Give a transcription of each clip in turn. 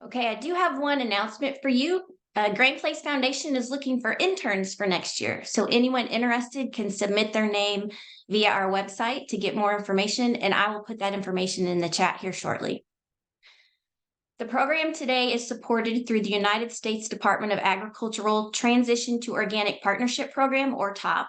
Okay, I do have one announcement for you. Grain Place Foundation is looking for interns for next year. So anyone interested can submit their name via our website to get more information, and I will put that information in the chat here shortly. The program today is supported through the United States Department of Agricultural Transition to Organic Partnership Program, or TOP.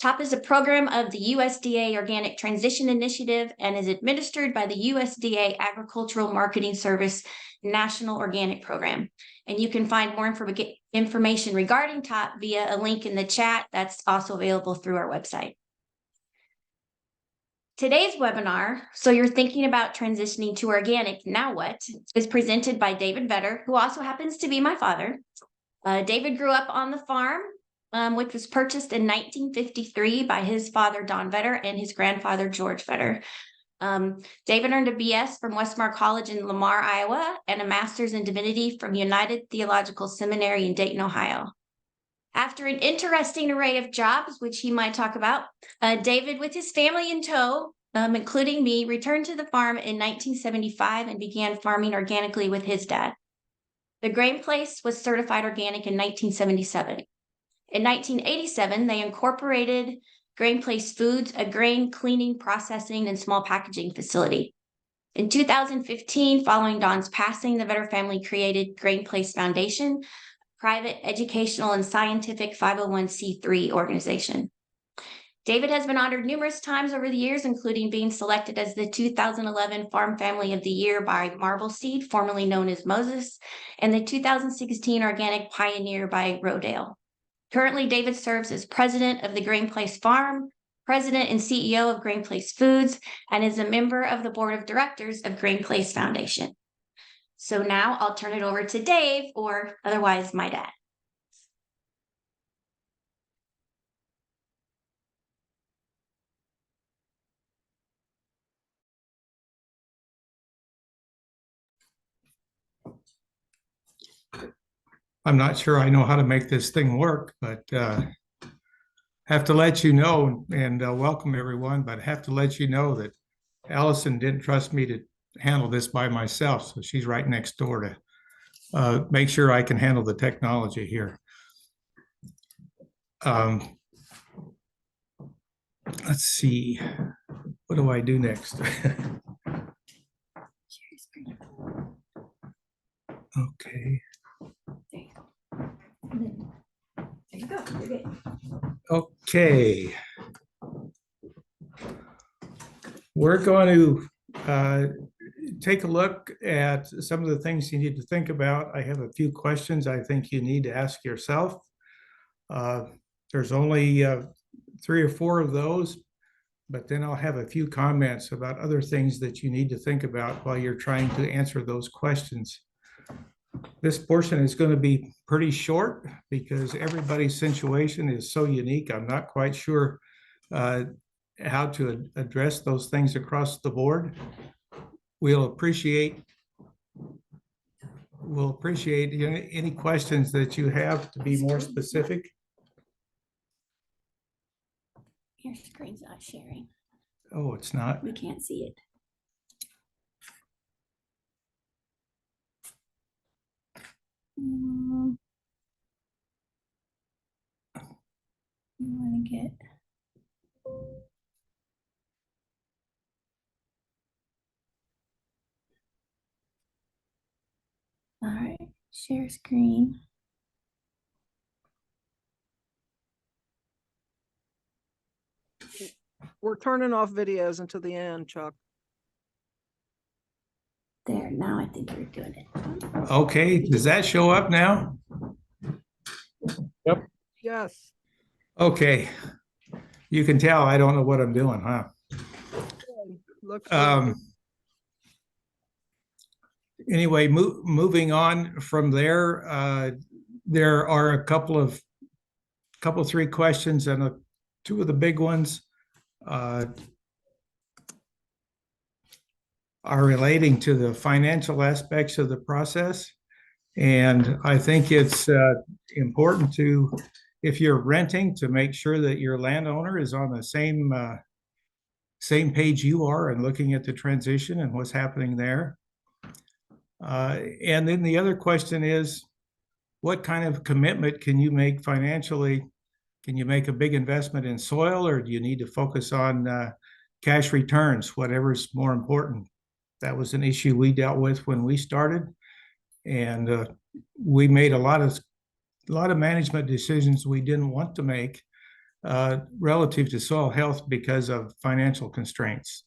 TOP is a program of the USDA Organic Transition Initiative and is administered by the USDA Agricultural Marketing Service National Organic Program. And you can find more information regarding TOP via a link in the chat that's also available through our website. Today's webinar, So You're Thinking About Transitioning to Organic, Now What?, is presented by David Vetter, who also happens to be my father. David grew up on the farm, which was purchased in 1953 by his father, Don Vetter, and his grandfather, George Vetter. David earned a BS from Westmar College in Lamar, Iowa, and a master's in divinity from United Theological Seminary in Dayton, Ohio. After an interesting array of jobs, which he might talk about, David, with his family in tow, including me, returned to the farm in 1975 and began farming organically with his dad. The Grain Place was certified organic in 1977. In 1987, they incorporated Grain Place Foods, a grain cleaning, processing, and small packaging facility. In 2015, following Don's passing, the Vetter family created Grain Place Foundation, private educational and scientific 501c3 organization. David has been honored numerous times over the years, including being selected as the 2011 Farm Family of the Year by Marble Seed, formerly known as Moses, and the 2016 Organic Pioneer by Rodale. Currently, David serves as president of the Grain Place Farm, president and CEO of Grain Place Foods, and is a member of the board of directors of Grain Place Foundation. So now I'll turn it over to Dave, or otherwise my dad. I'm not sure I know how to make this thing work, but have to let you know, and welcome everyone, but have to let you know that Allison didn't trust me to handle this by myself. So she's right next door to make sure I can handle the technology here. Let's see, what do I do next? Okay. There you go. You're good. Okay. We're going to take a look at some of the things you need to think about. I have a few questions I think you need to ask yourself. There's only 3 or 4 of those, but then I'll have a few comments about other things that you need to think about while you're trying to answer those questions. This portion is going to be pretty short because everybody's situation is so unique. I'm not quite sure how to address those things across the board. We'll appreciate any questions that you have to be more specific. Your screen's not sharing. Oh, it's not? We can't see it. You want to get... All right, share screen. We're turning off videos until the end, Chuck. There, now I think you're doing it. Okay, does that show up now? Yep. Yes. Okay. You can tell I don't know what I'm doing, huh? Looks Anyway, moving on from there, there are a couple 3 questions, and 2 of the big ones are relating to the financial aspects of the process. And I think it's important to, if you're renting, to make sure that your landowner is on the same page you are and looking at the transition and what's happening there. And then the other question is, what kind of commitment can you make financially? Can you make a big investment in soil, or do you need to focus on cash returns, whatever's more important? That was an issue we dealt with when we started, and we made a lot of management decisions we didn't want to make relative to soil health because of financial constraints.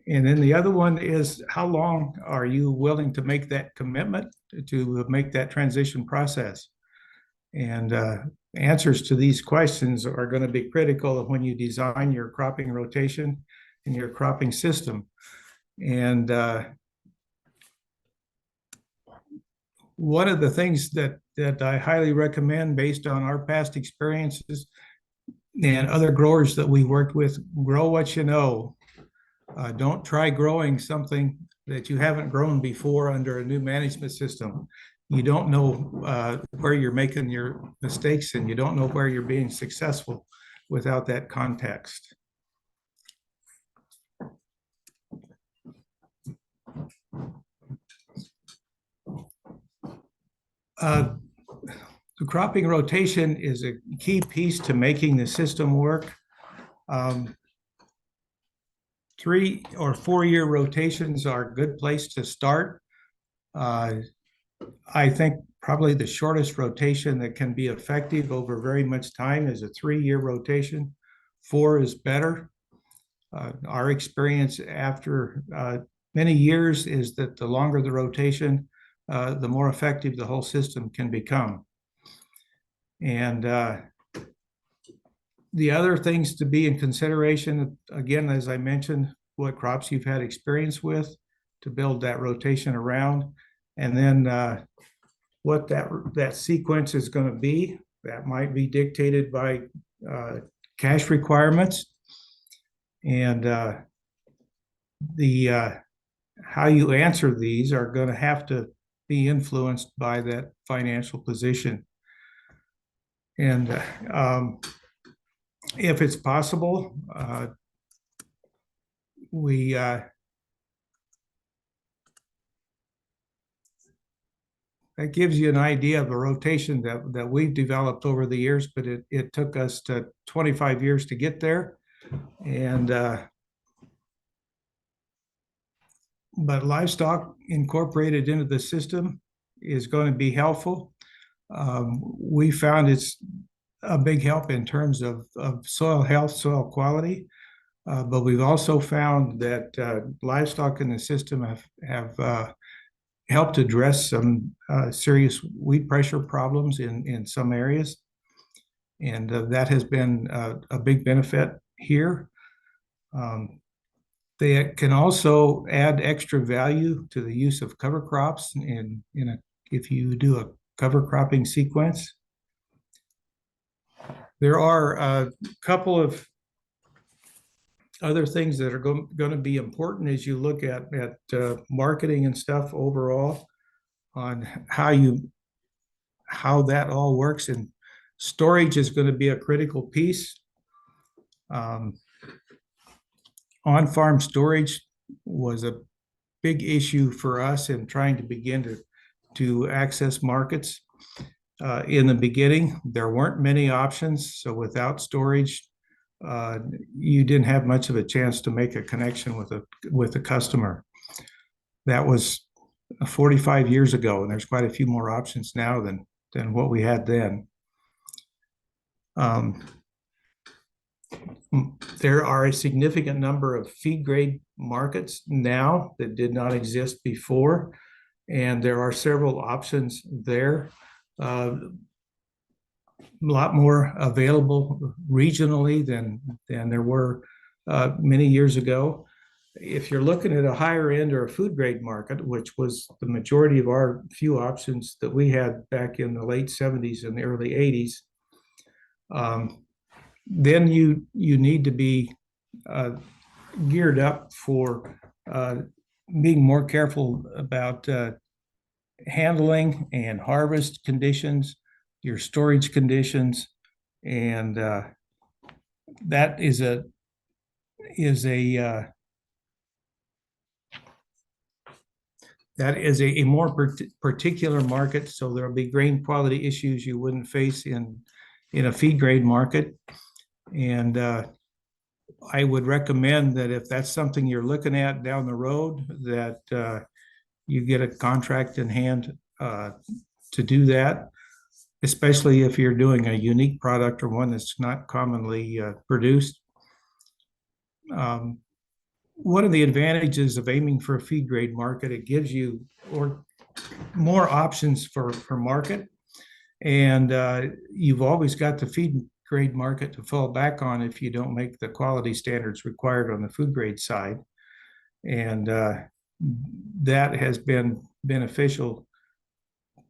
And then the other one is, how long are you willing to make that commitment to make that transition process? And answers to these questions are going to be critical when you design your cropping rotation and your cropping system. And one of the things that I highly recommend, based on our past experiences and other growers that we worked with, grow what you know. Don't try growing something that you haven't grown before under a new management system. You don't know where you're making your mistakes, and you don't know where you're being successful without that context. The cropping rotation is a key piece to making the system work. 3 or 4 year rotations are a good place to start. I think probably the shortest rotation that can be effective over very much time is a 3-year rotation. 4 is better. Our experience after many years is that the longer the rotation, the more effective the whole system can become. And the other things to be in consideration, again, as I mentioned, what crops you've had experience with to build that rotation around, and then what that sequence is going to be. That might be dictated by cash requirements, and how you answer these are going to have to be influenced by that financial position. And if it's possible, that gives you an idea of a rotation that we've developed over the years, but it took us to 25 years to get there. And but livestock incorporated into the system is going to be helpful. We found it's a big help in terms of soil health, soil quality, but we've also found that livestock in the system have helped address some serious weed pressure problems in some areas, and that has been a big benefit here. They can also add extra value to the use of cover crops if you do a cover cropping sequence. There are a couple of other things that are going to be important as you look at marketing and stuff overall, on how that all works. And storage is going to be a critical piece. On-farm storage was a big issue for us in trying to begin to access markets. In the beginning, there weren't many options, so without storage, you didn't have much of a chance to make a connection with a customer. That was 45 years ago, and there's quite a few more options now than what we had then. There are a significant number of feed grade markets now that did not exist before, and there are several options there. A lot more available regionally than there were many years ago. If you're looking at a higher end or a food grade market, which was the majority of our few options that we had back in the late 70s and the early 80s, then you need to be geared up for being more careful about handling and harvest conditions, your storage conditions, and that is a that is a more particular market, so there'll be grain quality issues you wouldn't face in a feed grade market. And I would recommend that if that's something you're looking at down the road, that you get a contract in hand to do that, especially if you're doing a unique product or one that's not commonly produced. One of the advantages of aiming for a feed grade market, it gives you more options for market. And you've always got the feed grade market to fall back on if you don't make the quality standards required on the food grade side. And that has been beneficial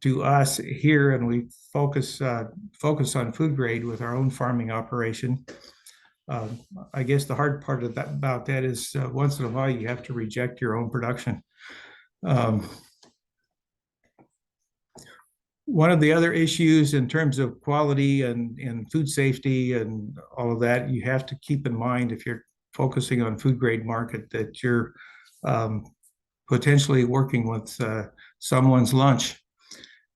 to us here, and we focus on food grade with our own farming operation. I guess the hard part of about that is once in a while you have to reject your own production. One of the other issues in terms of quality and food safety and all of that, you have to keep in mind if you're focusing on food grade market that you're potentially working with someone's lunch.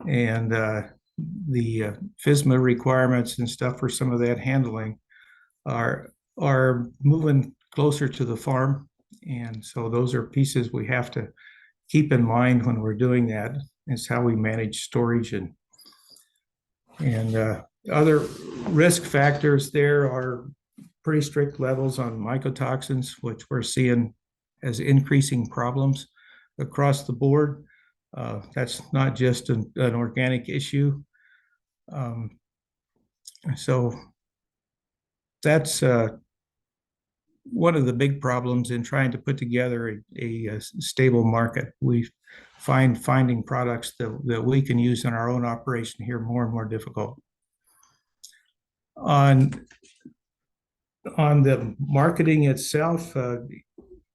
And the FSMA requirements and stuff for some of that handling are moving closer to the farm. And so those are pieces we have to keep in mind when we're doing that. Is how we manage storage and other risk factors. There are pretty strict levels on mycotoxins, which we're seeing as increasing problems across the board. That's not just an organic issue. So that's one of the big problems in trying to put together a stable market. We finding products that we can use in our own operation here more and more difficult. On the marketing itself,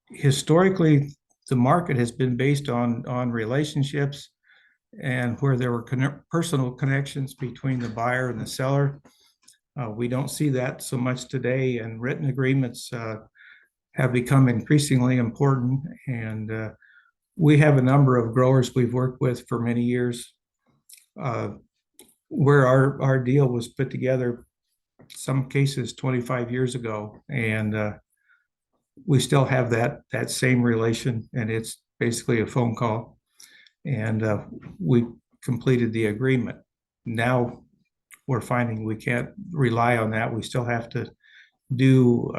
historically, the market has been based on relationships and where there were personal connections between the buyer and the seller. We don't see that so much today, and written agreements have become increasingly important. And we have a number of growers we've worked with for many years where our deal was put together, some cases 25 years ago, and we still have that same relation, and it's basically a phone call, and we completed the agreement. Now we're finding we can't rely on that. We still have to do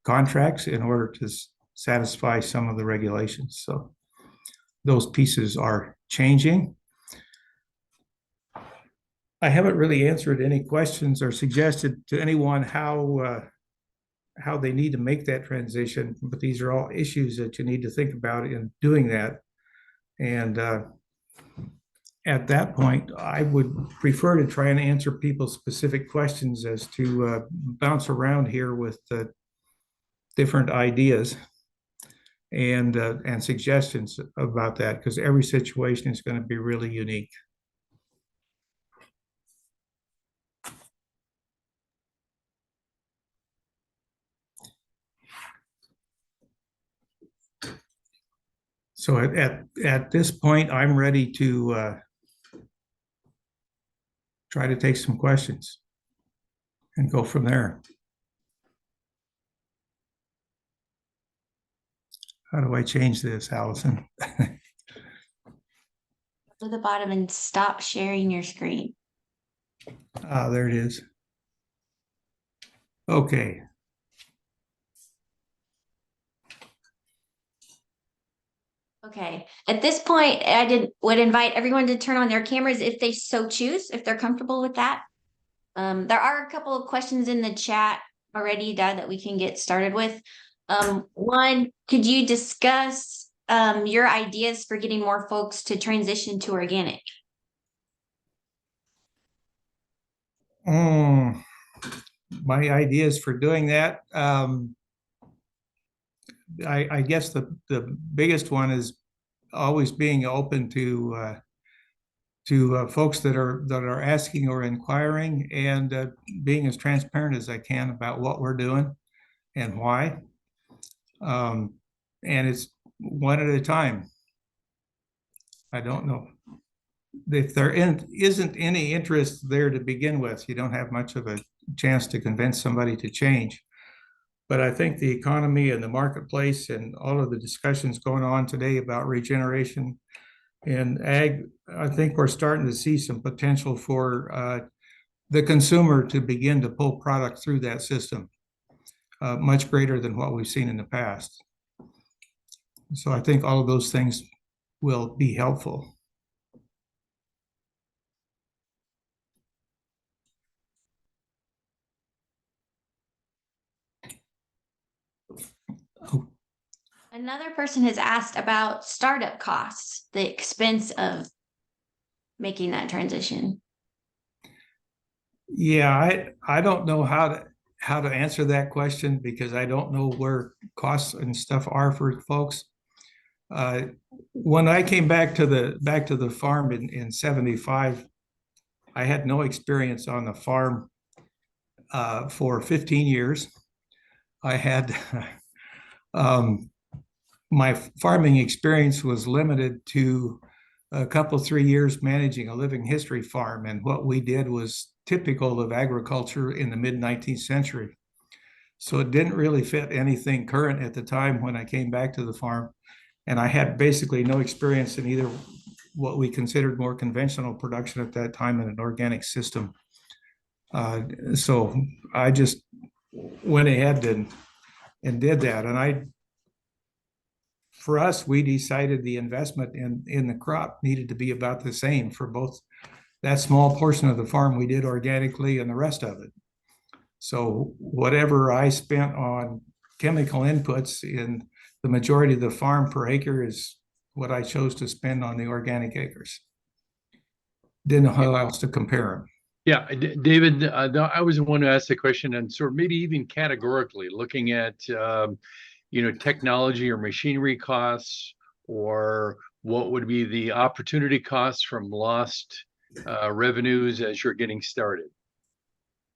contracts in order to satisfy some of the regulations. So those pieces are changing. I haven't really answered any questions or suggested to anyone how they need to make that transition, but these are all issues that you need to think about in doing that. And at that point, I would prefer to try and answer people's specific questions as to bounce around here with different ideas and suggestions about that, because every situation is going to be really unique. So at this point, I'm ready to try to take some questions and go from there. How do I change this, Allison? To the bottom and stop sharing your screen. Ah, there it is. Okay. Okay, at this point, would invite everyone to turn on their cameras if they so choose, if they're comfortable with that. There are a couple of questions in the chat already, Dad, that we can get started with. One, could you discuss your ideas for getting more folks to transition to organic? My ideas for doing that. I guess the biggest one is always being open to folks that are asking or inquiring, and being as transparent as I can about what we're doing and why. And it's one at a time. I don't know. If there isn't any interest there to begin with, you don't have much of a chance to convince somebody to change. But I think the economy and the marketplace and all of the discussions going on today about regeneration in ag, I think we're starting to see some potential for the consumer to begin to pull product through that system, much greater than what we've seen in the past. So I think all of those things will be helpful. Another person has asked about startup costs, the expense of making that transition. Yeah, I don't know how to answer that question because I don't know where costs and stuff are for folks. When I came back to the farm in 75, I had no experience on the farm for 15 years. I had my farming experience was limited to a couple, 3 years managing a living history farm. And what we did was typical of agriculture in the mid-19th century. So it didn't really fit anything current at the time when I came back to the farm. And I had basically no experience in either what we considered more conventional production at that time in an organic system. So I just went ahead and did that. And for us, we decided the investment in the crop needed to be about the same for both that small portion of the farm we did organically and the rest of it. So whatever I spent on chemical inputs in the majority of the farm per acre is what I chose to spend on the organic acres. Didn't know how else to compare them. Yeah, David, I was the one who asked the question, and sort of maybe even categorically looking at, technology or machinery costs, or what would be the opportunity costs from lost revenues as you're getting started.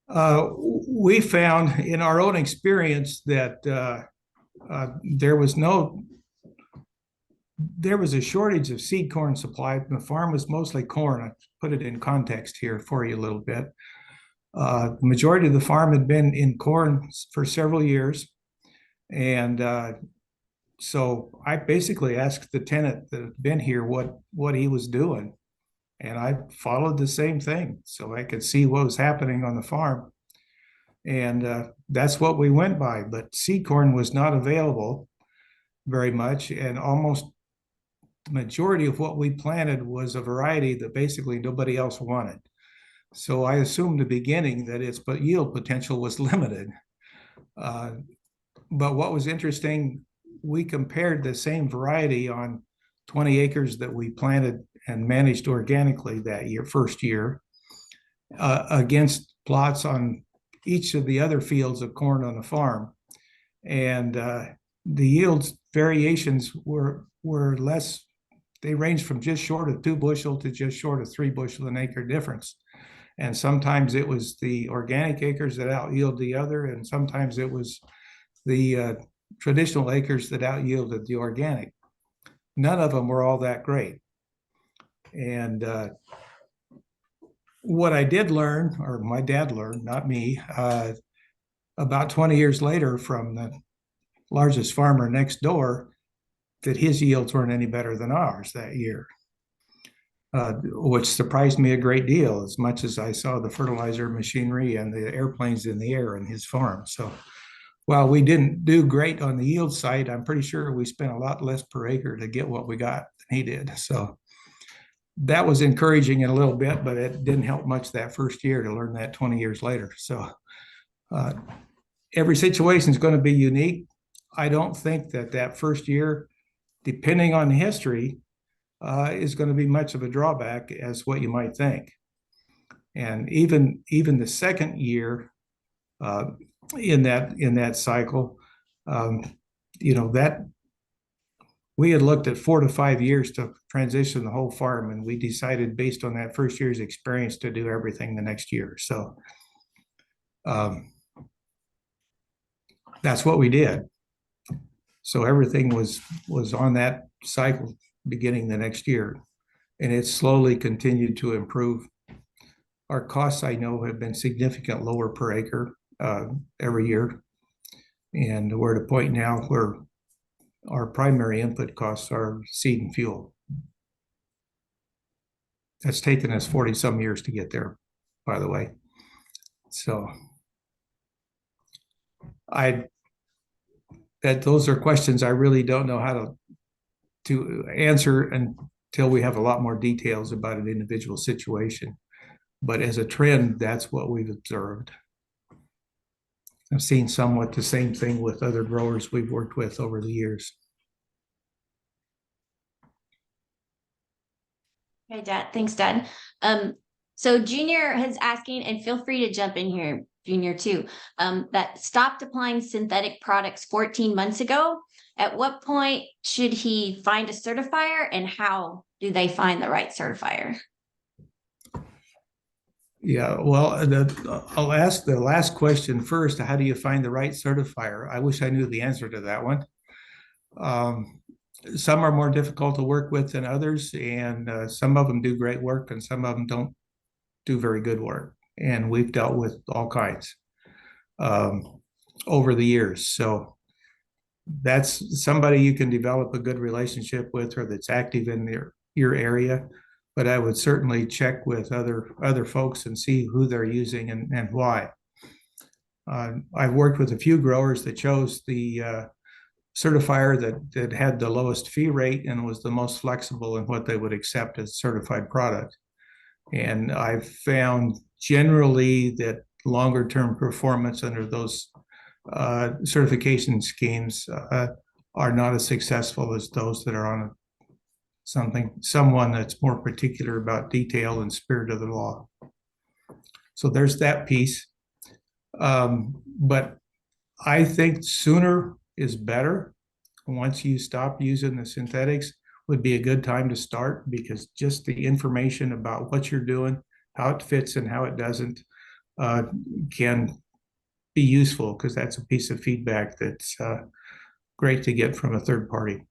We found in our own experience that there was a shortage of seed corn supply. The farm was mostly corn. I put it in context here for you a little bit. The majority of the farm had been in corn for several years. And so I basically asked the tenant that had been here what he was doing. And I followed the same thing so I could see what was happening on the farm. And that's what we went by. But seed corn was not available very much. And almost the majority of what we planted was a variety that basically nobody else wanted. So I assumed at the beginning that its yield potential was limited. But what was interesting, we compared the same variety on 20 acres that we planted and managed organically that first year, against plots on each of the other fields of corn on the farm. And the yields variations were less. They ranged from just short of 2 bushel to just short of 3 bushel an acre difference. And sometimes it was the organic acres that out yield the other, and sometimes it was the traditional acres that out yielded the organic. None of them were all that great. And what I did learn, or my dad learned, not me, about 20 years later from the largest farmer next door, that his yields weren't any better than ours that year, which surprised me a great deal, as much as I saw the fertilizer machinery and the airplanes in the air in his farm. So while we didn't do great on the yield side, I'm pretty sure we spent a lot less per acre to get what we got than he did. So that was encouraging in a little bit, but it didn't help much that first year to learn that 20 years later. So every situation is going to be unique. I don't think that first year, depending on history, is going to be much of a drawback as what you might think. And even the second year in that cycle, that we had looked at 4 to 5 years to transition the whole farm, and we decided based on that first year's experience to do everything the next year. So that's what we did. So everything was on that cycle beginning the next year. and it's slowly continued to improve. Our costs, I know, have been significant lower per acre every year. And we're at a point now where our primary input costs are seed and fuel. That's taken us 40 some years to get there, by the way. So those are questions I really don't know how to answer until we have a lot more details about an individual situation. But as a trend, that's what we've observed. I've seen somewhat the same thing with other growers we've worked with over the years. Okay, Dad. Thanks, Dad. So Junior is asking, and feel free to jump in here, Junior, too, that stopped applying synthetic products 14 months ago. At what point should he find a certifier, and how do they find the right certifier? Yeah, well, I'll ask the last question first. How do you find the right certifier? I wish I knew the answer to that one. Some are more difficult to work with than others, and some of them do great work, and some of them don't do very good work. And we've dealt with all kinds over the years. So that's somebody you can develop a good relationship with, or that's active in your area. But I would certainly check with other folks and see who they're using and why. I've worked with a few growers that chose the certifier that had the lowest fee rate and was the most flexible in what they would accept as certified product. And I've found generally that longer term performance under those certification schemes are not as successful as those that are on someone that's more particular about detail and spirit of the law. So there's that piece. But I think sooner is better. Once you stop using the synthetics would be a good time to start, because just the information about what you're doing, how it fits and how it doesn't can be useful, because that's a piece of feedback that's great to get from a third party.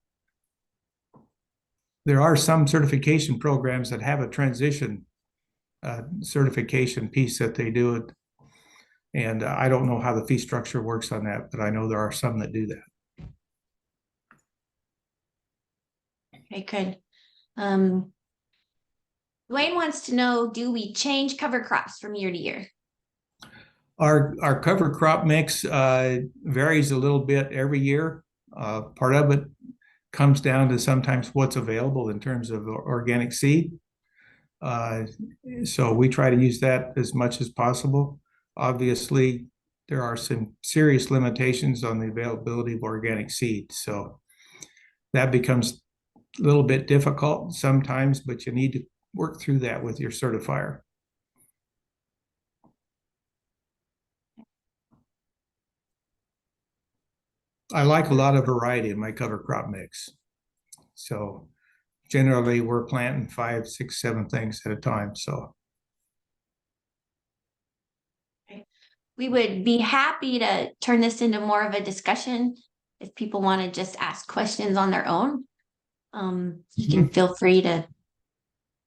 There are some certification programs that have a transition certification piece that they do it. And I don't know how the fee structure works on that, but I know there are some that do that. Okay, good. Dwayne wants to know, do we change cover crops from year to year? Our cover crop mix varies a little bit every year. Part of it comes down to sometimes what's available in terms of organic seed. So we try to use that as much as possible. Obviously, there are some serious limitations on the availability of organic seed. So that becomes a little bit difficult sometimes, but you need to work through that with your certifier. I like a lot of variety in my cover crop mix. So generally we're planting 5, 6, 7 things at a time. So we would be happy to turn this into more of a discussion if people want to just ask questions on their own. You can feel free to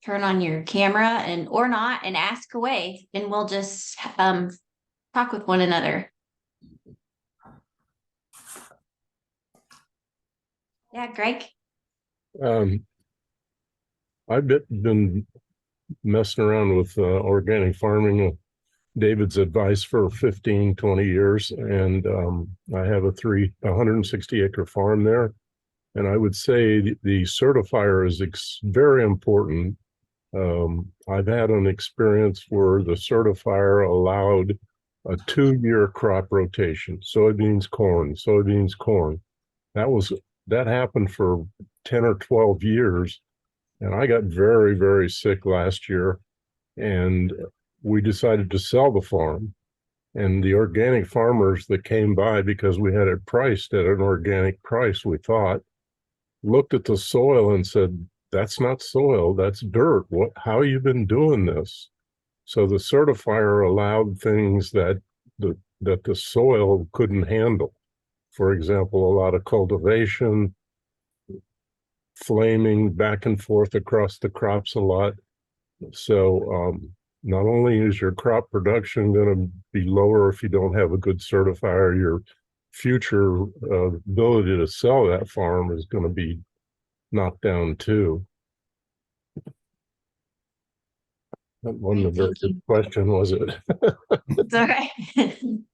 turn on your camera or not and ask away, and we'll just talk with one another. Yeah, Greg. I've been messing around with organic farming, David's advice for 15, 20 years. And I have a 160 acre farm there. And I would say the certifier is very important. I've had an experience where the certifier allowed a 2-year crop rotation, soybeans, corn. That happened for 10 or 12 years. And I got very, very sick last year, and we decided to sell the farm. And the organic farmers that came by, because we had it priced at an organic price, we thought, looked at the soil and said, that's not soil, that's dirt. How you been doing this? So the certifier allowed things that the soil couldn't handle. For example, a lot of cultivation, flaming back and forth across the crops a lot. So not only is your crop production going to be lower if you don't have a good certifier, your future ability to sell that farm is going to be knocked down too. That wasn't a Great, very thank good you. question, was it? It's all right. You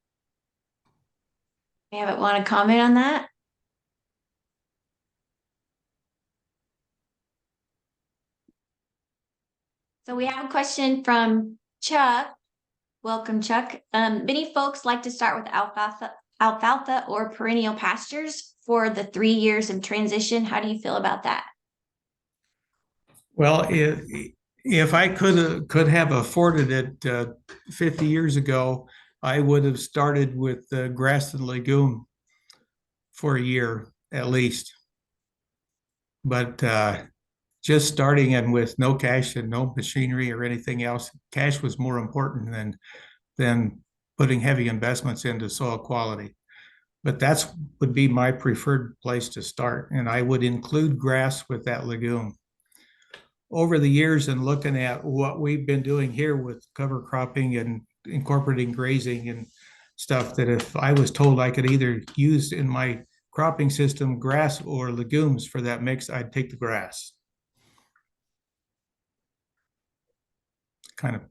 haven't want to comment on that? So we have a question from Chuck. Welcome, Chuck. Many folks like to start with alfalfa or perennial pastures for the 3 years of transition. How do you feel about that? Well, if I could have afforded it 50 years ago, I would have started with grass and legume for a year at least. But just starting in with no cash and no machinery or anything else, cash was more important than putting heavy investments into soil quality. But that's would be my preferred place to start, and I would include grass with that legume. Over the years and looking at what we've been doing here with cover cropping and incorporating grazing and stuff, that if I was told I could either use in my cropping system grass or legumes for that mix, I'd take the grass. Kind of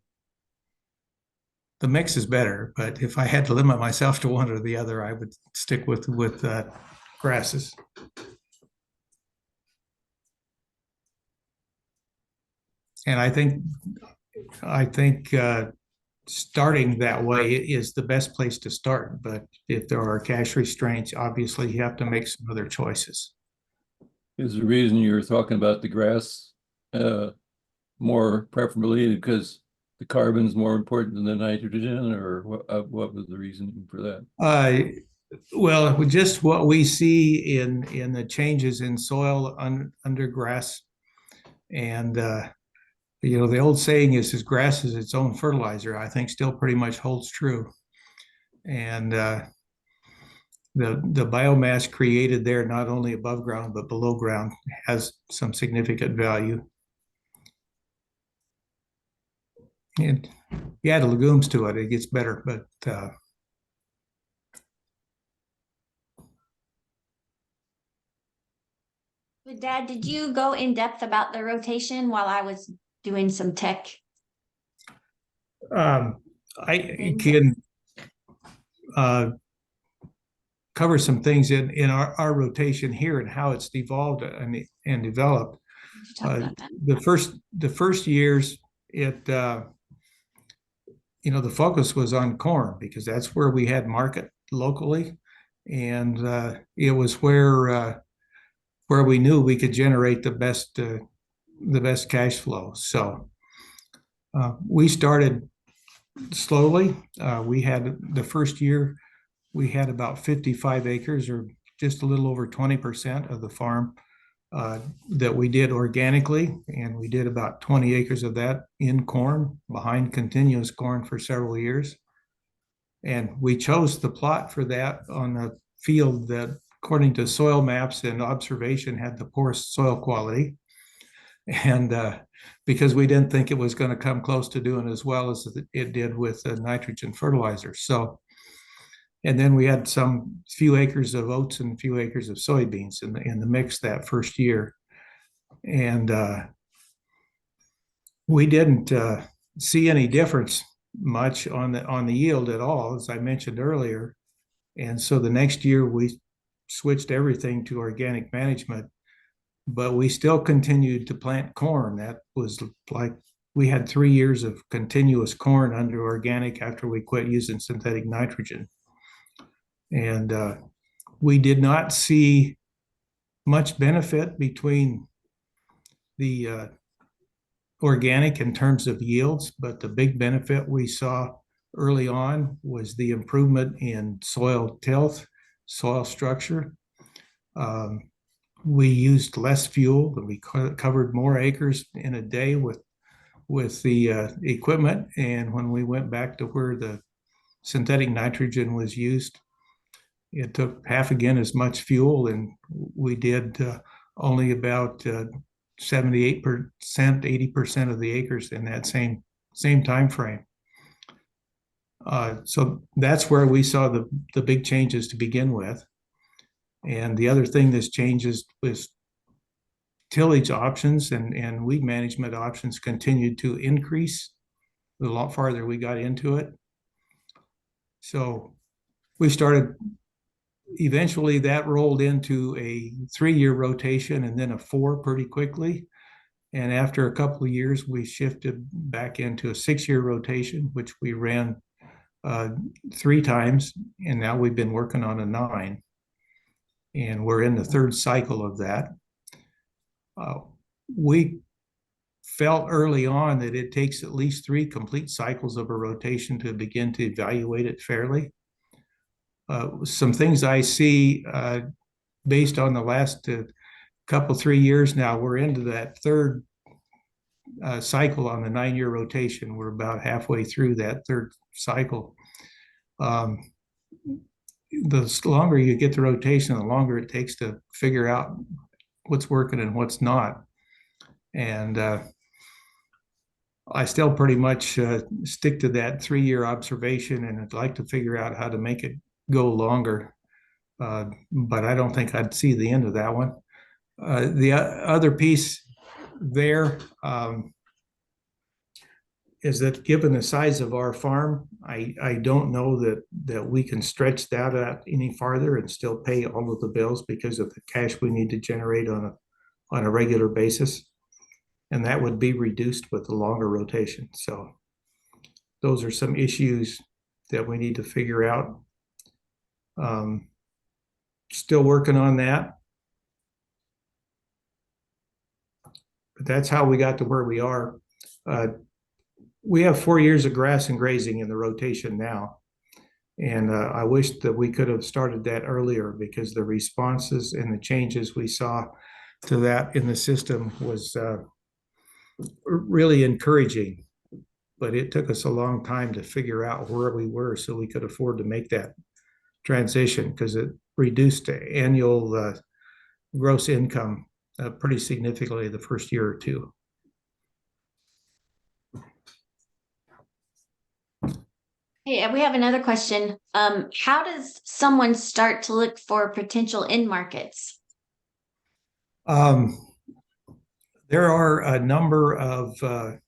the mix is better, but if I had to limit myself to one or the other, I would stick with grasses. And I think starting that way is the best place to start. But if there are cash restraints, obviously you have to make some other choices. Is the reason you're talking about the grass more preferably because the carbon is more important than the nitrogen, or what was the reason for that? Well, just what we see in the changes in soil under grass, and you know, the old saying is grass is its own fertilizer. I think still pretty much holds true, and the biomass created there, not only above ground but below ground, has some significant value. And you add legumes to it, it gets better. But Dad, did you go in depth about the rotation while I was doing some tech? I can cover some things in our rotation here and how it's evolved and developed. Talk about that. The first years, it you know, the focus was on corn because that's where we had market locally, and it was where we knew we could generate the best cash flow. So we started slowly. We had the first year we had about 55 acres, or just a little over 20% of the farm that we did organically, and we did about 20 acres of that in corn, behind continuous corn for several years. And we chose the plot for that on a field that, according to soil maps and observation, had the poorest soil quality. And because we didn't think it was going to come close to doing as well as it did with nitrogen fertilizer. So, and then we had some few acres of oats and a few acres of soybeans in the mix that first year. And we didn't see any difference much on the yield at all, as I mentioned earlier. And so the next year we switched everything to organic management, but we still continued to plant corn. That was like, we had 3 years of continuous corn under organic after we quit using synthetic nitrogen. And we did not see much benefit between the organic in terms of yields, but the big benefit we saw early on was the improvement in soil tilth, soil structure. We used less fuel, and we covered more acres in a day with the equipment. And when we went back to where the synthetic nitrogen was used, it took half again as much fuel, and we did only about 78%, 80% of the acres in that same time frame. So that's where we saw the big changes to begin with. And the other thing that's changed is tillage options and weed management options continued to increase the lot farther we got into it. So we started, eventually that rolled into a 3-year rotation and then a 4 pretty quickly. And after a couple of years, we shifted back into a 6-year rotation, which we ran 3 times. And now we've been working on a 9. And we're in the 3rd cycle of that. We felt early on that it takes at least 3 complete cycles of a rotation to begin to evaluate it fairly. Some things I see based on the last couple, 3 years now, we're into that 3rd cycle on the 9-year rotation. We're about halfway through that 3rd cycle. The longer you get the rotation, the longer it takes to figure out what's working and what's not. And I still pretty much stick to that 3-year observation, and I'd like to figure out how to make it go longer. But I don't think I'd see the end of that one. The other piece there is that given the size of our farm, I don't know that we can stretch that out any farther and still pay all of the bills because of the cash we need to generate on a regular basis. And that would be reduced with the longer rotation. So those are some issues that we need to figure out. Still working on that. But that's how we got to where we are. We have 4 years of grass and grazing in the rotation now. And I wish that we could have started that earlier because the responses and the changes we saw to that in the system was really encouraging. But it took us a long time to figure out where we were so we could afford to make that transition because it reduced annual gross income pretty significantly the first year or 2. Hey, and we have another question. How does someone start to look for potential end markets? There are a number of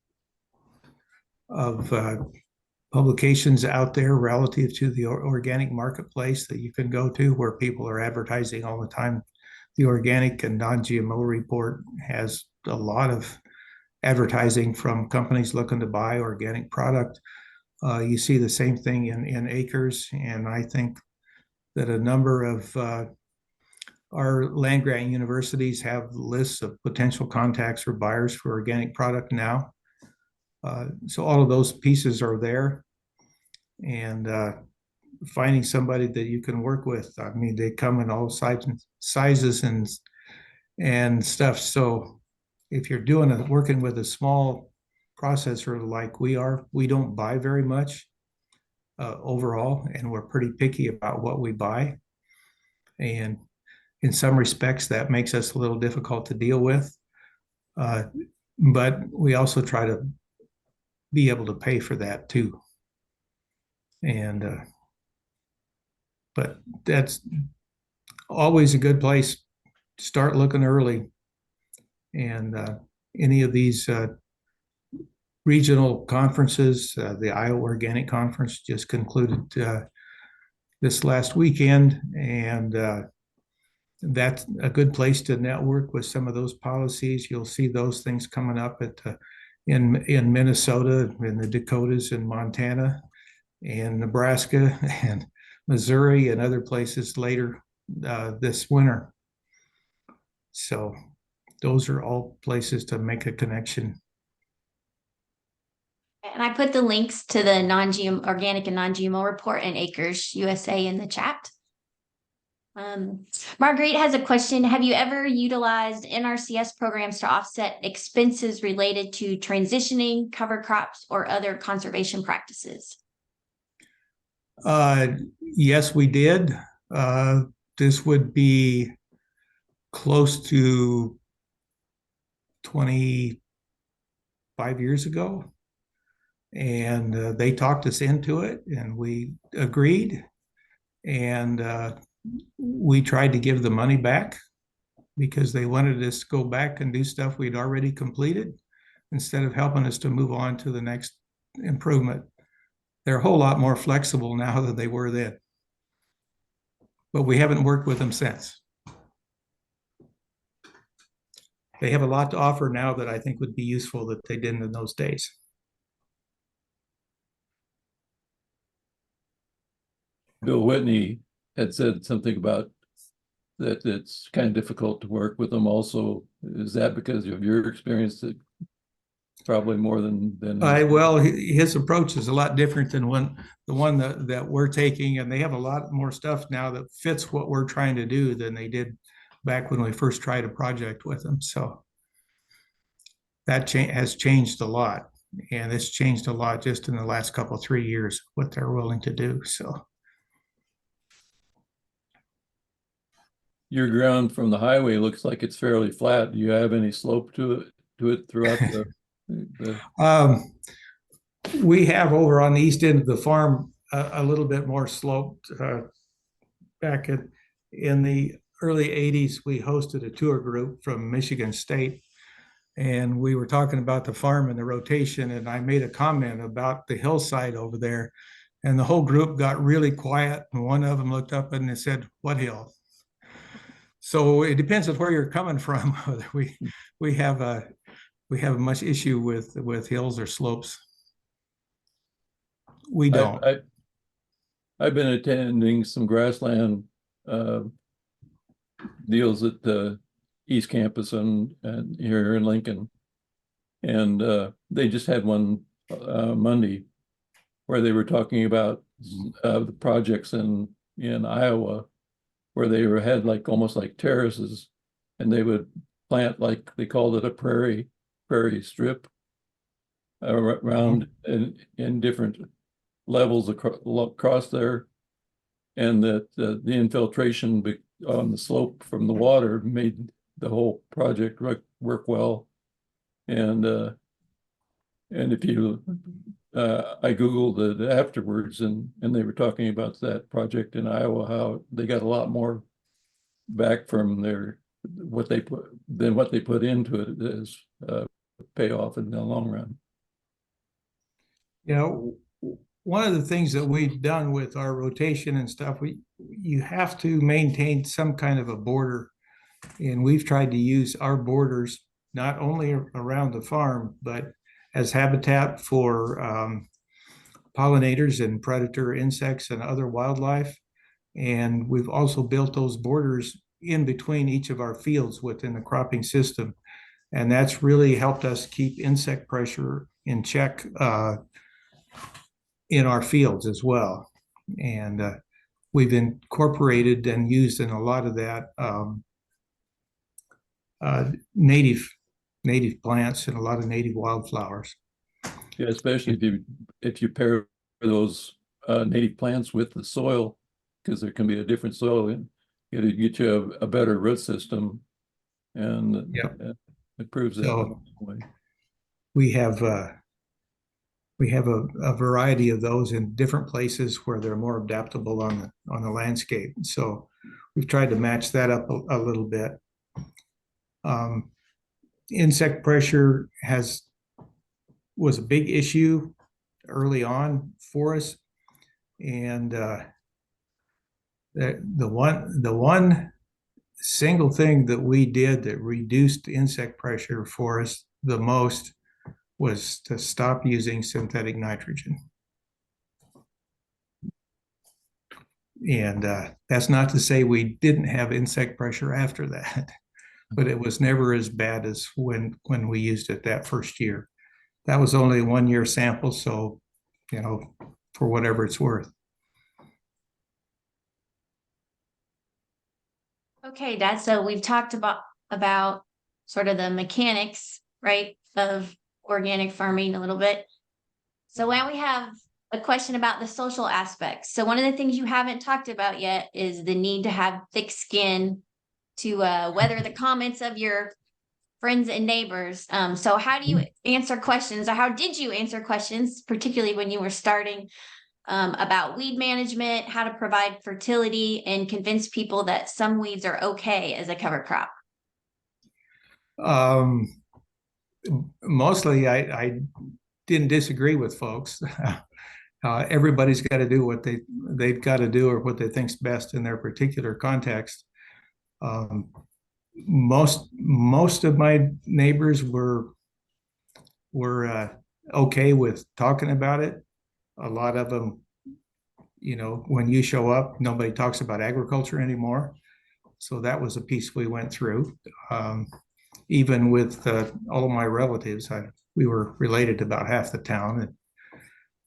publications out there relative to the organic marketplace that you can go to where people are advertising all the time. The Organic and Non-GMO Report has a lot of advertising from companies looking to buy organic product. You see the same thing in acres, and I think that a number of our land-grant universities have lists of potential contacts for buyers for organic product now. So all of those pieces are there, and finding somebody that you can work with. I mean, they come in all sizes and stuff. So if you're working with a small processor like we are, we don't buy very much overall, and we're pretty picky about what we buy. And in some respects, that makes us a little difficult to deal with. But we also try to be able to pay for that too. And but that's always a good place to start looking early. And any of these regional conferences, the Iowa Organic Conference just concluded this last weekend, and that's a good place to network with some of those policies. You'll see those things coming up in Minnesota, in the Dakotas, in Montana, and Nebraska, and Missouri, and other places later this winter. So those are all places to make a connection. And I put the links to the organic and non-GMO report and Acres USA in the chat. Marguerite has a question. Have you ever utilized NRCS programs to offset expenses related to transitioning, cover crops, or other conservation practices? Yes, we did. This would be close to 25 years ago. And they talked us into it and we agreed. And we tried to give the money back because they wanted us to go back and do stuff we'd already completed instead of helping us to move on to the next improvement. They're a whole lot more flexible now than they were then. But we haven't worked with them since. They have a lot to offer now that I think would be useful that they didn't in those days. Bill Whitney had said something about that it's kind of difficult to work with them also. Is that because of your experience? That probably more than Well, his approach is a lot different than the one that we're taking, and they have a lot more stuff now that fits what we're trying to do than they did back when we first tried a project with them. So that has changed a lot, and it's changed a lot just in the last 3 years what they're willing to do. So your ground from the highway looks like it's fairly flat. Do you have any slope to it throughout the we have over on the east end of the farm a little bit more sloped. Back in the early 80s, we hosted a tour group from Michigan State, and we were talking about the farm and the rotation, and I made a comment about the hillside over there, and the whole group got really quiet, and one of them looked up and they said, "What hill?" So it depends on where you're coming from. Whether we have much issue with hills or slopes. We don't. I've been attending some grassland deals at the East Campus and here in Lincoln, and they just had one Monday where they were talking about the projects in Iowa, where they had like almost like terraces, and they would plant, like they called it, a prairie strip around in different levels across there, and that the infiltration on the slope from the water made the whole project work well. And if you I Googled it afterwards, and they were talking about that project in Iowa, how they got a lot more back from what they put into it as payoff in the long run. One of the things that we've done with our rotation and stuff, you have to maintain some kind of a border, and we've tried to use our borders not only around the farm, but as habitat for pollinators and predator insects and other wildlife. And we've also built those borders in between each of our fields within the cropping system. And that's really helped us keep insect pressure in check in our fields as well. And we've incorporated and used in a lot of that native plants and a lot of native wildflowers. Yeah, especially if you pair those native plants with the soil, because there can be a different soil, and it'll get you a better root system, and it proves that. So we have a variety of those in different places where they're more adaptable on the landscape. So we've tried to match that up a little bit. Insect pressure was a big issue early on for us, and the one single thing that we did that reduced insect pressure for us the most was to stop using synthetic nitrogen. And that's not to say we didn't have insect pressure after that, but it was never as bad as when we used it that first year. That was only a 1 year sample, so for whatever it's worth. Okay, Dad, so we've talked about sort of the mechanics, right, of organic farming a little bit. So now we have a question about the social aspects. So one of the things you haven't talked about yet is the need to have thick skin to weather the comments of your friends and neighbors. So how do you answer questions, or how did you answer questions, particularly when you were starting, about weed management, how to provide fertility, and convince people that some weeds are okay as a cover crop? Mostly I didn't disagree with folks. Everybody's got to do what they've got to do, or what they think's best in their particular context. Most of my neighbors were okay with talking about it. A lot of them, when you show up, nobody talks about agriculture anymore. So that was a piece we went through. Even with all of my relatives, we were related to about half the town, and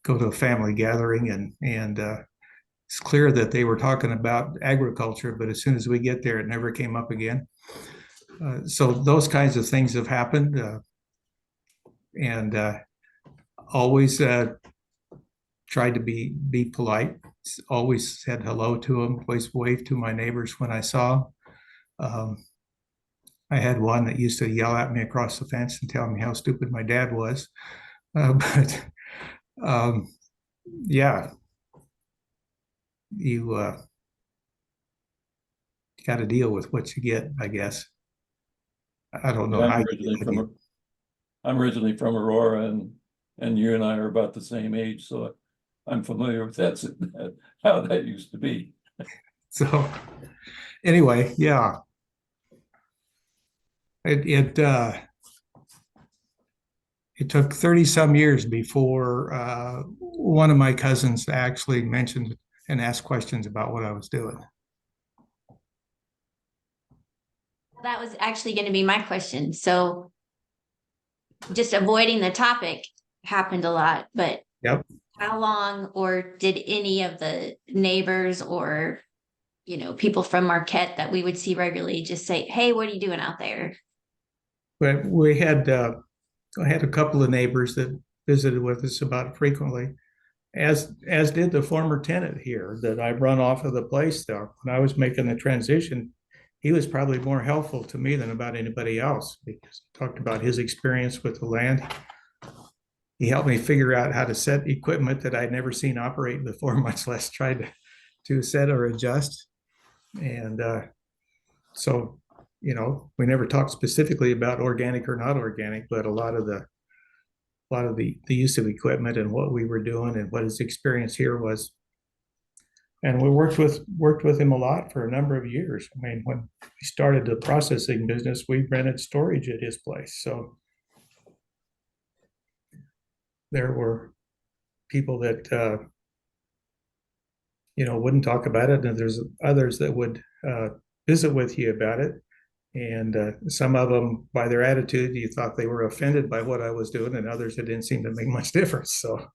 go to a family gathering, and it's clear that they were talking about agriculture, but as soon as we get there, it never came up again. So those kinds of things have happened, and always tried to be polite. Always said hello to them, always waved to my neighbors when I saw them. I had one that used to yell at me across the fence and tell me how stupid my dad was. But yeah, you got to deal with what you get, I guess. I don't know how I'm originally from Aurora, and you and I are about the same age, so I'm familiar with how that used to be. So anyway, yeah. It took 30 some years before one of my cousins actually mentioned and asked questions about what I was doing. That was actually going to be my question. So just avoiding the topic happened a lot, but Yep. how long, or did any of the neighbors or, people from Marquette that we would see regularly just say, hey, what are you doing out there? But I had a couple of neighbors that visited with us about frequently, as did the former tenant here that I run off of the place there. When I was making the transition, he was probably more helpful to me than about anybody else, because he talked about his experience with the land. He helped me figure out how to set equipment that I'd never seen operate before, much less tried to set or adjust. And so, we never talked specifically about organic or not organic, but a lot of the use of equipment and what we were doing and what his experience here was. And we worked with him a lot for a number of years. I mean, when we started the processing business, we rented storage at his place. So there were people that wouldn't talk about it, and there's others that would visit with you about it. And some of them, by their attitude, you thought they were offended by what I was doing, and others, it didn't seem to make much difference. So,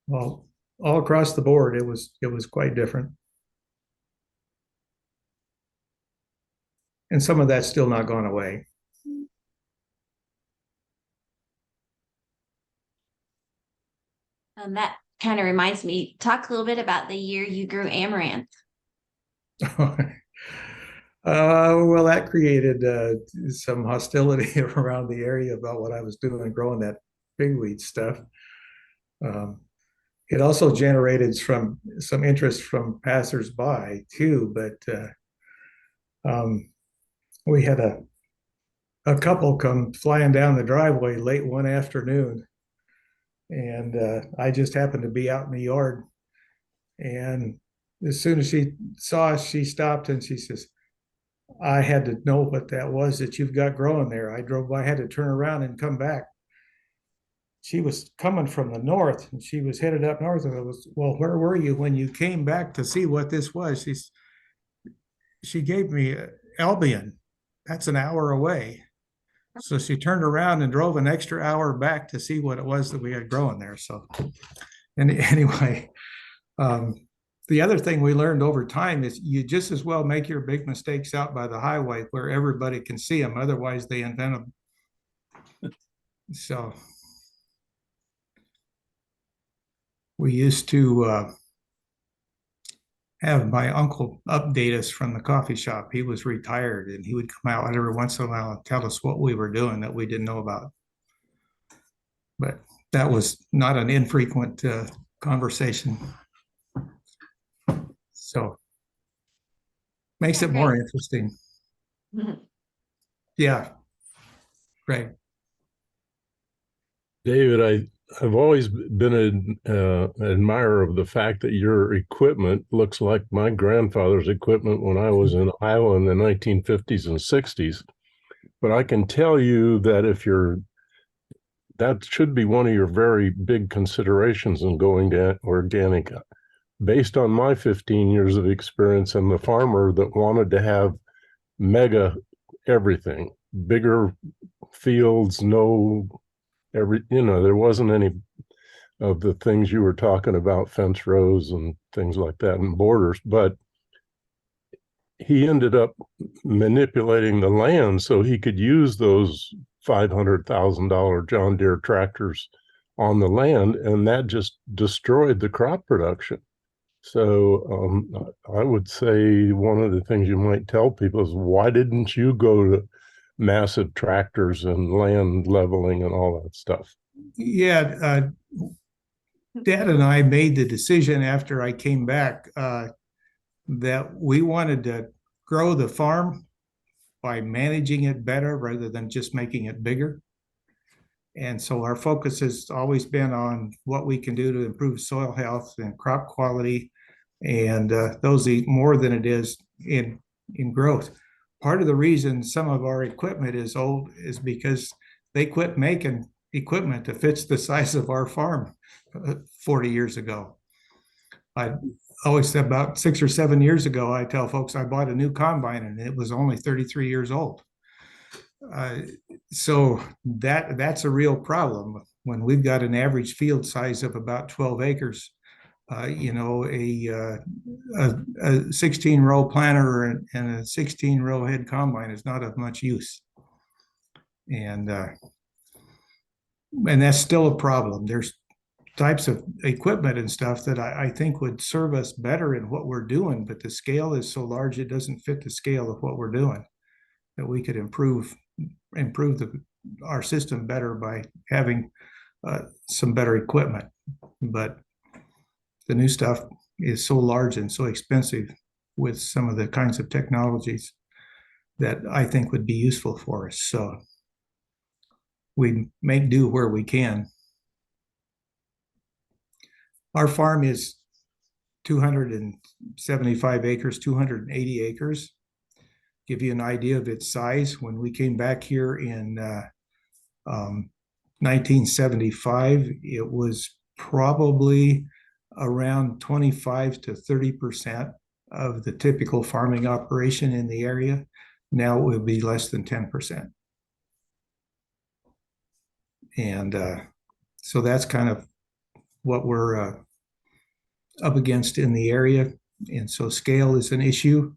well, all across the board, it was quite different. And some of that's still not gone away. That kind of reminds me, talk a little bit about the year you grew amaranth. Well, that created some hostility around the area about what I was doing, growing that pigweed stuff. It also generated some interest from passersby too, but we had a couple come flying down the driveway late one afternoon, and I just happened to be out in the yard, and as soon as she saw us, she stopped and she says, I had to know what that was that you've got growing there. I drove by, I had to turn around and come back. She was coming from the north, and she was headed up north. And I was, well, where were you when you came back to see what this was? She gave me Albion. That's an hour away. So she turned around and drove an extra hour back to see what it was that we had growing there. So, and anyway, the other thing we learned over time is you just as well make your big mistakes out by the highway where everybody can see them. Otherwise, they invent them. So we used to have my uncle update us from the coffee shop. He was retired and he would come out every once in a while and tell us what we were doing that we didn't know about. But that was not an infrequent conversation. So makes Yeah, it more great. interesting. Mhm. Yeah. Great. David, I've always been an admirer of the fact that your equipment looks like my grandfather's equipment when I was in Iowa in the 1950s and 60s. But I can tell you that that should be one of your very big considerations in going to organic. Based on my 15 years of experience, I'm the farmer that wanted to have mega everything, bigger fields, there wasn't any of the things you were talking about, fence rows and things like that and borders, but he ended up manipulating the land so he could use those $500,000 John Deere tractors on the land, and that just destroyed the crop production. So I would say one of the things you might tell people is, why didn't you go to massive tractors and land leveling and all that stuff? Yeah. Dad and I made the decision after I came back that we wanted to grow the farm by managing it better rather than just making it bigger. And so our focus has always been on what we can do to improve soil health and crop quality, and those eat more than it is in growth. Part of the reason some of our equipment is old is because they quit making equipment that fits the size of our farm 40 years ago. I always said about 6 or 7 years ago, I tell folks I bought a new combine and it was only 33 years old. So that's a real problem when we've got an average field size of about 12 acres. A 16-row planter and a 16-row head combine is not of much use, and that's still a problem. There's types of equipment and stuff that I think would serve us better in what we're doing, but the scale is so large it doesn't fit the scale of what we're doing. That we could improve our system better by having some better equipment, but the new stuff is so large and so expensive with some of the kinds of technologies that I think would be useful for us. So we make do where we can. Our farm is 275 acres, 280 acres. Give you an idea of its size. When we came back here in 1975, it was probably around 25 to 30% of the typical farming operation in the area. Now it would be less than 10%. And so that's kind of what we're up against in the area. And so scale is an issue.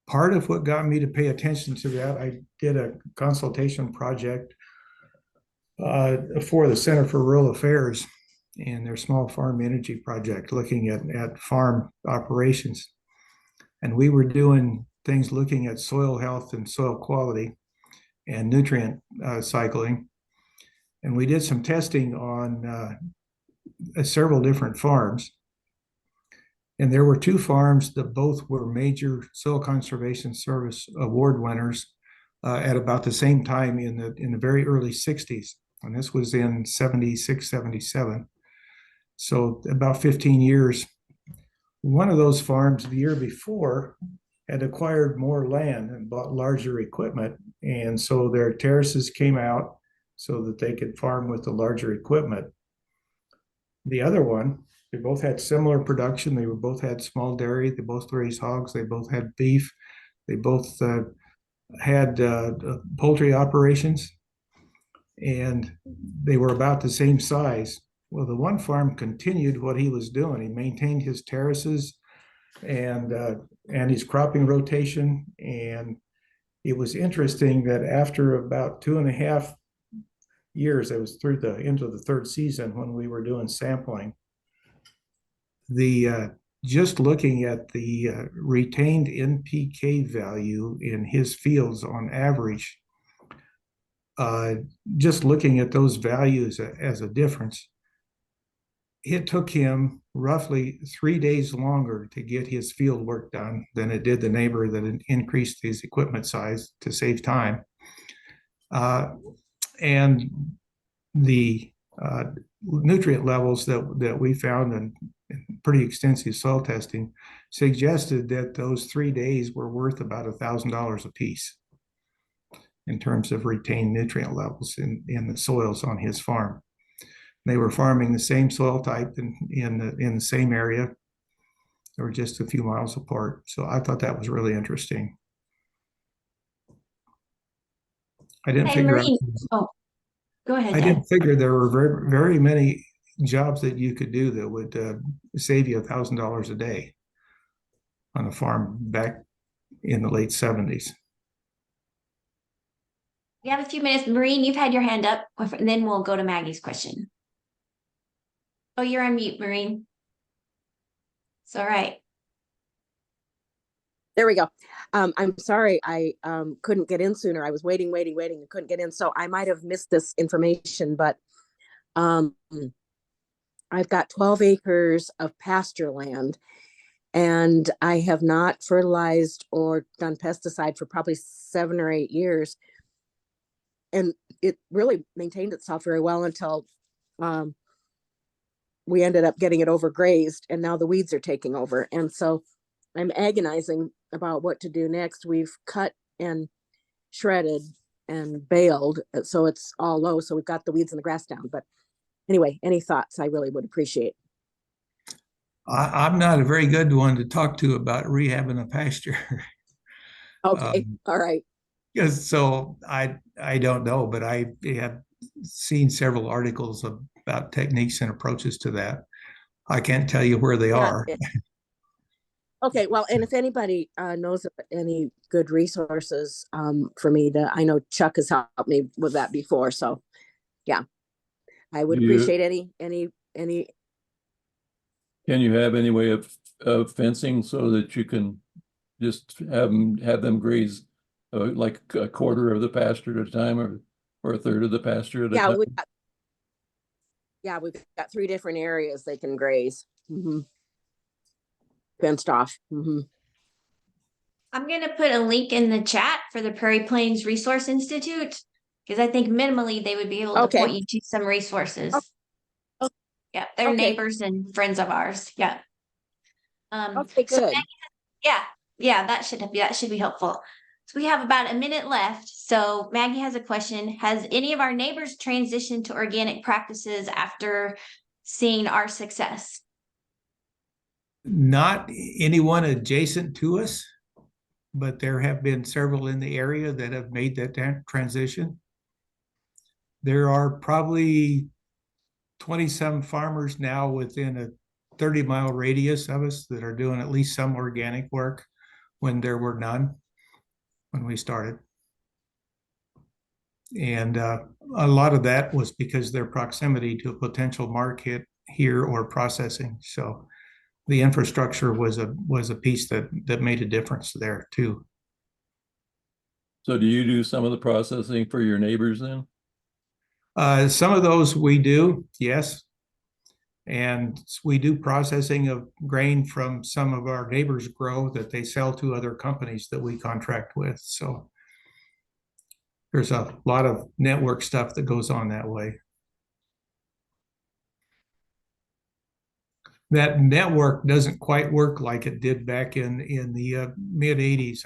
Part of what got me to pay attention to that, I did a consultation project for the Center for Rural Affairs and their small farm energy project, looking at farm operations. And we were doing things looking at soil health and soil quality and nutrient cycling. And we did some testing on several different farms. And there were 2 farms that both were major Soil Conservation Service award winners at about the same time in the very early 60s. And this was in 76, 77. So about 15 years. One of those farms the year before had acquired more land and bought larger equipment. And so their terraces came out so that they could farm with the larger equipment. The other one, they both had similar production. They both had small dairy. They both raised hogs. They both had beef. They both had poultry operations. And they were about the same size. Well, the one farm continued what he was doing. He maintained his terraces and his cropping rotation. And it was interesting that after about 2.5 years, it was through the end of the 3rd season when we were doing sampling, the just looking at the retained NPK value in his fields on average, just looking at those values as a difference, it took him roughly 3 days longer to get his field work done than it did the neighbor that increased his equipment size to save time. And the nutrient levels that we found in pretty extensive soil testing suggested that those 3 days were worth about $1,000 a piece in terms of retained nutrient levels in the soils on his farm. They were farming the same soil type in the same area. They were just a few miles apart. So I thought that was really interesting. I didn't Hey, figure out. Maureen. Oh, go ahead, I Dad. didn't figure there were very, very many jobs that you could do that would save you $1,000 a day on a farm back in the late 70s. We have a few minutes. Maureen, you've had your hand up, and then we'll go to Maggie's question. Oh, you're on mute, Maureen. It's all right. There we go. I'm sorry I couldn't get in sooner. I was waiting and couldn't get in. So I might have missed this information, but I've got 12 acres of pasture land, and I have not fertilized or done pesticide for probably 7 or 8 years. And it really maintained itself very well until we ended up getting it overgrazed, and now the weeds are taking over. And so I'm agonizing about what to do next. We've cut and shredded and baled, so it's all low. So we've got the weeds and the grass down. But anyway, any thoughts I really would appreciate. I'm not a very good one to talk to about rehabbing a pasture. Okay, all right. Yes, so I don't know, but I have seen several articles about techniques and approaches to that. I can't tell you where they are. Okay, well, and if anybody knows of any good resources for me I know Chuck has helped me with that before. So yeah, I would appreciate any. Can you have any way of fencing so that you can just have them graze like a quarter of the pasture at a time, or a third of the pasture at a time? We've got 3 different areas they can graze. Fenced off. I'm going to put a link in the chat for the Prairie Plains Resource Institute, because I think minimally they would be able to point you to some resources. Yeah, they're neighbors and friends of ours. Yeah. Okay, good. So yeah, that should be helpful. So we have about a minute left. So Maggie has a question. Has any of our neighbors transitioned to organic practices after seeing our success? Not anyone adjacent to us, but there have been several in the area that have made that transition. There are probably 20-some farmers now within a 30-mile radius of us that are doing at least some organic work when there were none when we started. And a lot of that was because their proximity to a potential market here or processing. So the infrastructure was a piece that made a difference there too. So do you do some of the processing for your neighbors then? Some of those we do, yes. And we do processing of grain from some of our neighbors' grow that they sell to other companies that we contract with. So there's a lot of network stuff that goes on that way. That network doesn't quite work like it did back in the mid 80s.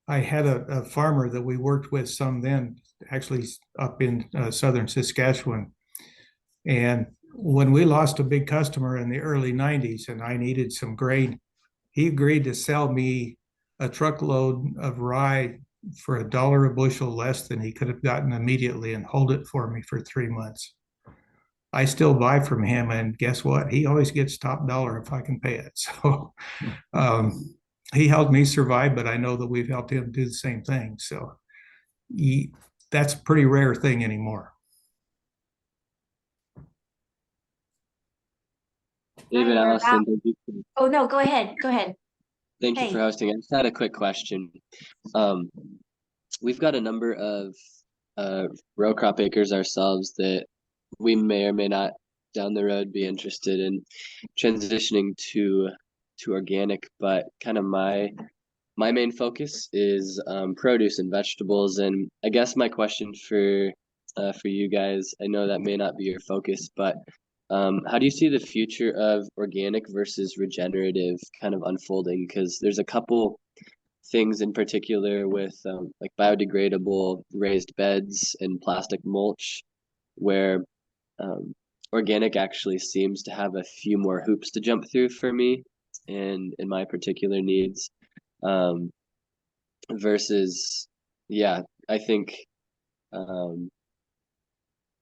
I had a farmer that we worked with some then, actually up in southern Saskatchewan. And when we lost a big customer in the early 90s and I needed some grain, he agreed to sell me a truckload of rye for $1 a bushel less than he could have gotten immediately and hold it for me for 3 months. I still buy from him, and guess what? He always gets top dollar if I can pay it. So he helped me survive, but I know that we've helped him do the same thing. So that's a pretty rare thing anymore. David, we're Allison, about- thank Oh, no, go ahead. Go ahead. you Hey. for hosting. I just had a quick question. Um, we've got a number of row crop acres ourselves that we may or may not down the road be interested in transitioning to organic, but kind of my main focus is produce and vegetables. And I guess my question for you guys, I know that may not be your focus, but how do you see the future of organic versus regenerative kind of unfolding? Because there's a couple things in particular with like biodegradable raised beds and plastic mulch, where organic actually seems to have a few more hoops to jump through for me and in my particular needs. Versus, yeah, I think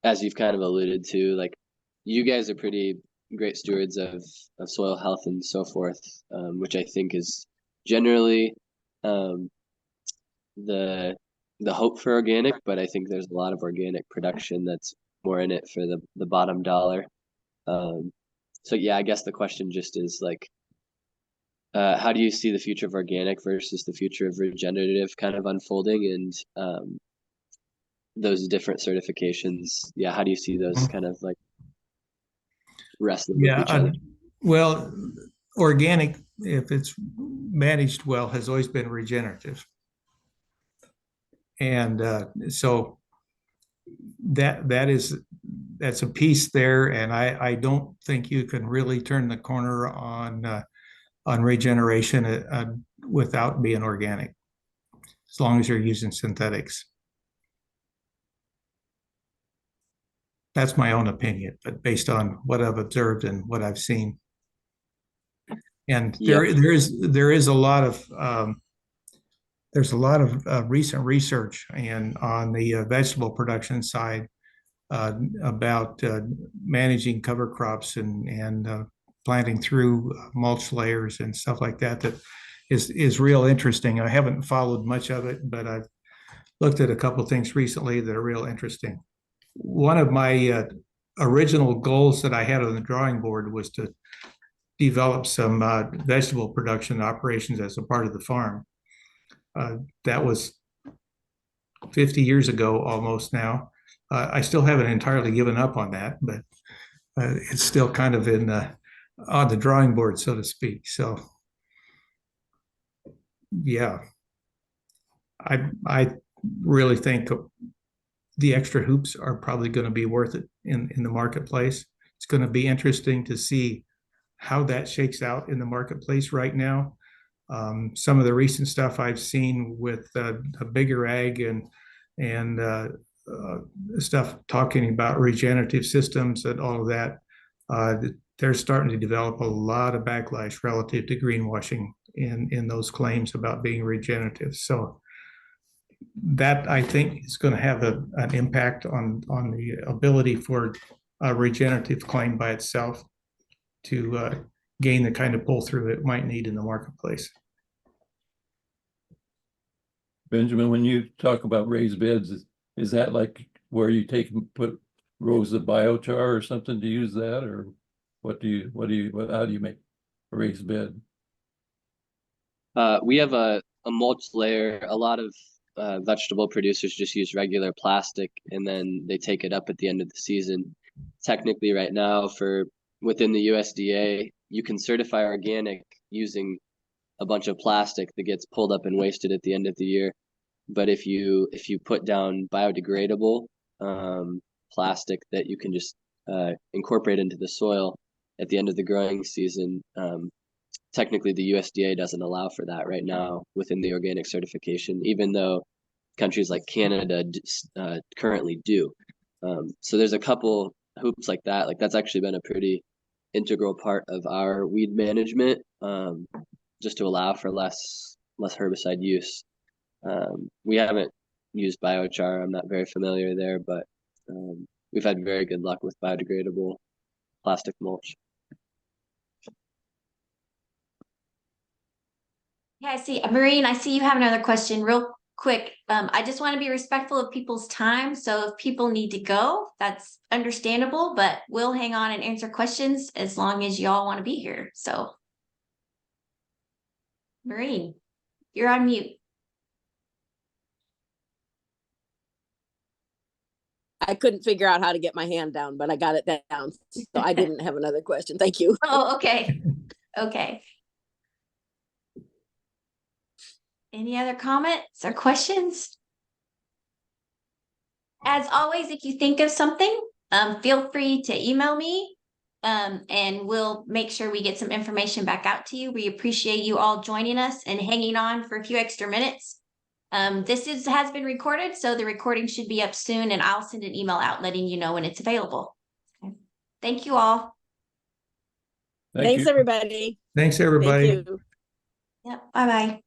as you've kind of alluded to, like you guys are pretty great stewards of soil health and so forth, which I think is generally the hope for organic, but I think there's a lot of organic production that's more in it for the bottom dollar. So yeah, I guess the question just is like, how do you see the future of organic versus the future of regenerative kind of unfolding, and those different certifications? Yeah, how do you see those kind of like wrestling with each other? Well, organic, if it's managed well, has always been regenerative. And so that's a piece there. And I don't think you can really turn the corner on regeneration without being organic, as long as you're using synthetics. That's my own opinion, but based on what I've observed and what I've seen. And there is a lot of there's a lot of recent research and on the vegetable production side about managing cover crops and planting through mulch layers and stuff like that. That is real interesting. I haven't followed much of it, but I've looked at a couple of things recently that are real interesting. One of my original goals that I had on the drawing board was to develop some vegetable production operations as a part of the farm. That was 50 years ago almost now. I still haven't entirely given up on that, but it's still kind of on the drawing board, so to speak. So yeah, I really think the extra hoops are probably going to be worth it in the marketplace. It's going to be interesting to see how that shakes out in the marketplace right now. Some of the recent stuff I've seen with a bigger ag and stuff talking about regenerative systems and all of that, they're starting to develop a lot of backlash relative to greenwashing in those claims about being regenerative. So that, I think, is going to have an impact on the ability for a regenerative claim by itself to gain the kind of pull through it might need in the marketplace. Benjamin, when you talk about raised beds, is that like where you take and put rows of biochar or something to use that, or how do you make a raised bed? We have a mulch layer. A lot of vegetable producers just use regular plastic, and then they take it up at the end of the season. Technically, right now, for within the USDA, you can certify organic using a bunch of plastic that gets pulled up and wasted at the end of the year. But if you put down biodegradable plastic that you can just incorporate into the soil at the end of the growing season, technically the USDA doesn't allow for that right now within the organic certification, even though countries like Canada currently do. So there's a couple hoops like that. Like that's actually been a pretty integral part of our weed management, just to allow for less herbicide use. We haven't used biochar. I'm not very familiar there, but we've had very good luck with biodegradable plastic mulch. Yeah, I see. Maureen, I see you have another question real quick. I just want to be respectful of people's time. So if people need to go, that's understandable, but we'll hang on and answer questions as long as y'all want to be here. So. Maureen, you're on mute. I couldn't figure out how to get my hand down, but I got it down. So I didn't have another question. Thank you. Oh, okay. Okay. Any other comments or questions? As always, if you think of something, feel free to email me. And we'll make sure we get some information back out to you. We appreciate you all joining us and hanging on for a few extra minutes. This has been recorded, so the recording should be up soon, and I'll send an email out letting you know when it's available. Okay. Thank you all. Thank Thanks, you. everybody. Thanks, Thank everybody. you. Yep. Bye-bye.